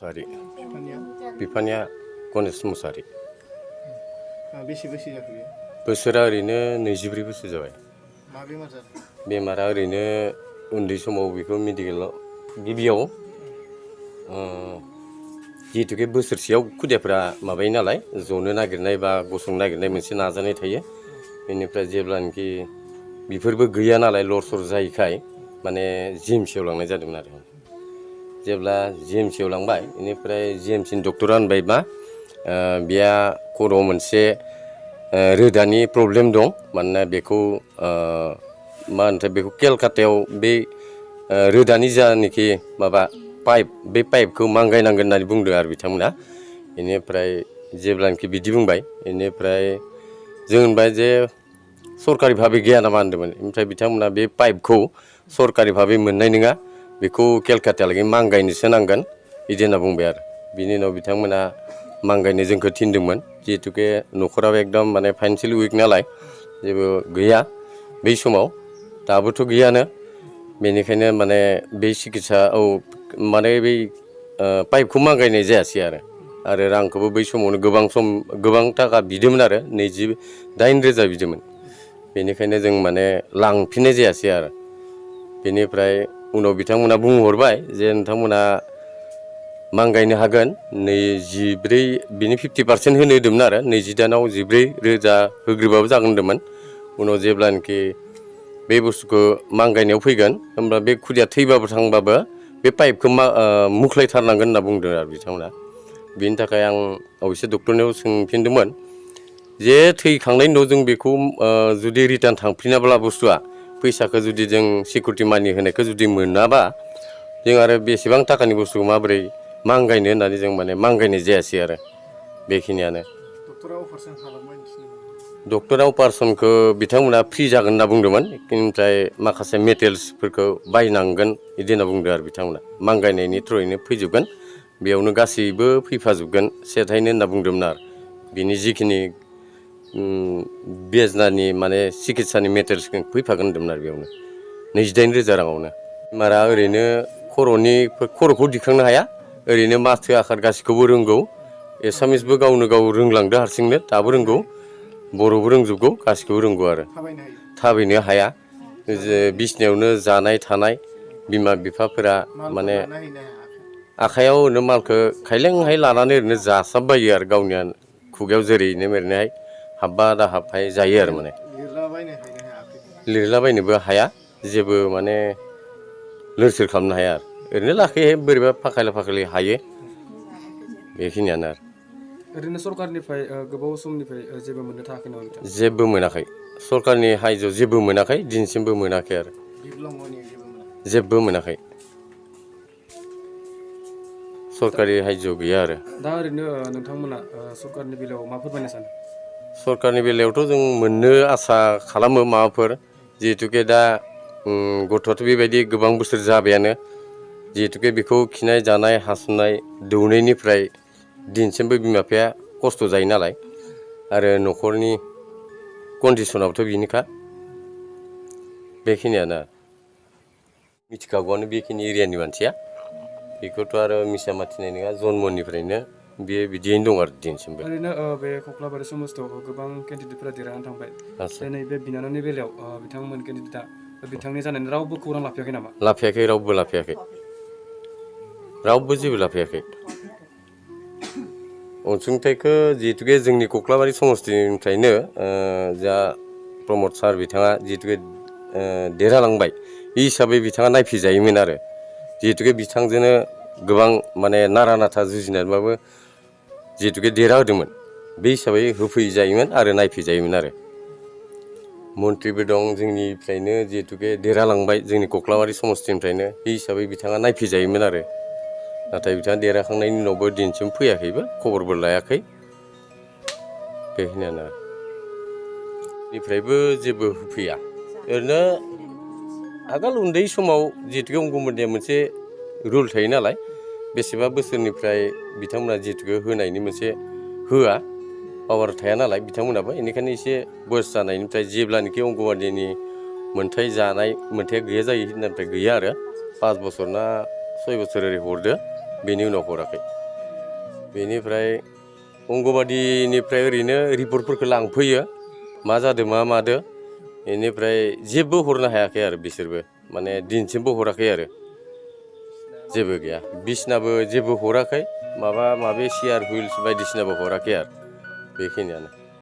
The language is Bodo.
मुसाहारि बिफानिया बिफानिया गणेश मुसाहारि बेसे बैसो जाखो बेयो बोसोरा ओरैनो 24 बोसोर जाबाय मा बेमार जादों बेमारा ओरैनो उन्दै समाव बेखौ मेडिकेलाव गिबियाव जिहेतुके बोसोरसेयाव खुदियाफोरा माबायो नालाय जनो नागिरनाय बा गसंनो नागिरनाय मोनसे नाजानाय थायो बेनिफ्राय जेब्लानोखि बेफोरबो गैया नालाय लर सर जायैखाय माने जिएमसिआव लांनाय जादोंमोन आरो जेब्ला जिएमसिआव लांबाय बेनिफ्राय जिएमसिनि डक्टरा होनबाय मा बेहा खर'आव मोनसे रोदानि प्रब्लेम दं मानोना बेखौ मा होनोथाय बेखौ केलकातायाव बे रोदानि जानाखि माबा पाइप बे पाइपखौ मांगायनांगोन होननानै बुंदों आरो बिथांमोना बेनिफ्राय जेब्लानोखि बिदि बुंबाय बेनिफ्राय जों होनबाय जे सरकारि भाबै गैया नामा होनदोंमोन ओमफ्राय बिथांमोना बे पाइपखौ सरकारि भाबै मोननाय नङा बेखौ केलकातायालागै मांगायनोसो नांगोन बिदि होनना बुंबाय आरो बिनि उनाव बिथांमोना मांगायनो जोंखौ थिनदोंमोन जिहेतुके न'खराबो एकदम माने फाइनान्सियेलि उइक नालाय जेबो गैया बै समाव दाबोथ' गैयानो बेनिखायनो माने बे सिकित्सा माने बै पाइपखौ मांगायनाय जायासै आरो रांखौबो बै समावनो गोबां थाखा बिदोंमोन आरो 28,000 बिदोंमोन बेनिखायनो जों माने लांफिननाय जायासै आरो बेनिफ्राय उनाव बिथांमोना बुंहरबाय जे नोंथांमोना मांगायनो हागोन 24 बिनि 50% होनो होदोंमोन आरो 20 दानाव 14,000 होग्रोबाबो जागोन होनदोंमोन उनाव जेब्लानोखि बे बुस्थुखौ मांगायनायाव फैगोन होमब्ला बे खुदिया थैबाबो थांबाबो बे पाइपखौ मुख्लायथारनांगोन होनना बुंदों आरो बिथांमोना बेनि थाखाय आं अबयसे डक्टरनियाव सोंफिनदोंमोन जे थैखांनायनि उनाव जों बेखौ जुदि रिटार्न थांफिनाब्ला बुस्थुआ फैसाखौ जुदि जों सिकिउरिटि मानि होनायखौ जुदि मोनाबा जों आरो बेसेबां थाखानि बुस्थुखौ माबोरै मांगायनो होननानै जों माने मांगायनाय जायासै आरो बेखिनियानो डक्टरा अपारेसनखौ बिथांमोना फ्रि जागोन होनना बुंदोंमोन ओमफ्राय माखासे मेटेरियेल्सफोरखौ बायनांगोन बिदि होनना बुंदों आरो बिथांमोना मांगायनायनि थ्रुयैनो फैजोबगोन बेयावनो गासैबो फैफाजोबगोन सेथायनो होनना बुंदोंमोन आरो बिनि जिखिनि बेजनानि माने सिकित्सानि मेटेरियेल्सखौ फैफागोन होनदोंमोन आरो बेयावनो 28,000 राङावनो बेमारा ओरैनो खर'खौ दिखांनो हाया ओरैनो माथो आखार गासिखौबो रोंगौ एसामिसबो गावनो गाव रोंलांदो हारसिंनो दाबो रोंगौ बर'बो रोंजोबगौ गासिखौबो रोंगौ आरो थाबायनो हाया बिसिनायावनो जानाय थानाय बिमा बिफाफोरा माने आखाइयाव ओरैनो मालखौ खायलेंहाय लानानै ओरैनो जासाबबायो आरो गावनि खुगायाव जेरैनो मेरैनोहाय हाबबा दा हाबहाय जायो आरो माने लिरलाबायनोबो हाया जेबो माने लोर सोर खालामनो हाया आरो ओरैनो लाखैहाय बोरैबा फाखायला हायो बेखिनियानो आरो ओरैनो सरकारनिफ्राय गोबाव समनिफ्राय जेबो मोननो थाङाखै नामा बिथां जेबो मोनाखै सरकारनि हायजोआव जेबो मोनाखै दिनैसिमबो मोनाखै आरो जेबो मोनाखै सरकारि हायजोआव गैया आरो दा ओरैनो नोंथांमोना सरकारनि बेलायाव मा फोरमायनो सानो सरकारनि बेलायावथ' जों मोननो आसा खालामो माबाफोर जिहेतुके दा गथ'आथ' बेबायदि गोबां बोसोर जाबायानो जिहेतुके बेखौ खिनाय जानाय हासुनाय दौनायनिफ्राय दिनैसिमबो बिमा बिफाया खस्थ' जायो नालाय आरो न'खरनि कन्डिसनाबोथ' बेनोखा बेखिनियानो मिथिखागौआनो बेखिनि एरियानि मानसिया बेखौथ' आरो मिसा माथिनाय नङा जन्मनिफ्रायनो बेयो बिदियैनो दं आरो दिनैसिमबो ओरैनो बे कख्लाबारि समस्थियाव गोबां केन्डिडेटफोरा देरहानानै थांबाय दिनै बे बिनानावनि बेलायाव बिथांमोन केन्डिडेटआ बिथांनि जानायनि रावबो खौरां लाफैयाखै नामा लाफैयाखै रावबो लाफैयाखै रावबो जेबो लाफैयाखै अनसुंथाइखौ जिहेतुके जोंनि कख्लाबारि समस्थिनिफ्रायनो जा प्रमद सार बिथाङा जिहेतुके देरहालांबाय बे हिसाबै बिथाङा नायफैजायोमोन आरो जिहेतुके बिथांजोंनो गोबां माने नारा नाथा जुजिनानैबाबो जिहेतुके देरहाहोदोंमोन बे हिसाबै होफैजायोमोन आरो नायफैजायोमोन आरो मन्थ्रिबो दं जोंनिफ्रायनो जिहेतुके देरहालांबाय जोंनि कख्लाबारि समस्थिनिफ्रायनो बे हिसाबै बिथाङा नायफैजायोमोन आरो नाथाय बिथाङा देरहाखांनायनि उनावबो दिनैसिम फैयाखैबो खबरबो लायाखै बेखिनियानो निफ्रायबो जेबो होफैया ओरैनो आगोल उन्दै समाव जिहेतुके अंगनबादिया मोनसे रुल थायो नालाय बेसेबा बोसोरनिफ्राय बिथांमोना जिहेतुके होनायनि मोनसे होआ पावार थाया नालाय बिथांमोनाबो बेनिखायनो एसे बयस जानायनिफ्राय जेब्लानोखि अंगनबादिनि मोनथाय जानाय मोनथाया गैया जायो होननायनिफ्राय गैया आरो 5 बोसोर ना 6 बोसोर ओरै हरदो बेनि उनाव हराखै बेनिफ्राय अंगनबादिनिफ्राय ओरैनो रिपर्टफोरखौ लांफैयो मा जादों मा मादो बेनिफ्राय जेबो हरनो हायाखै आरो बिसोरबो माने दिनसिमबो हराखै आरो जेबो गैया बिसनाबो जेबो हराखै माबा माबि सियार हुइल्स बायदिसिनाबो हराखै आरो बेखिनियानो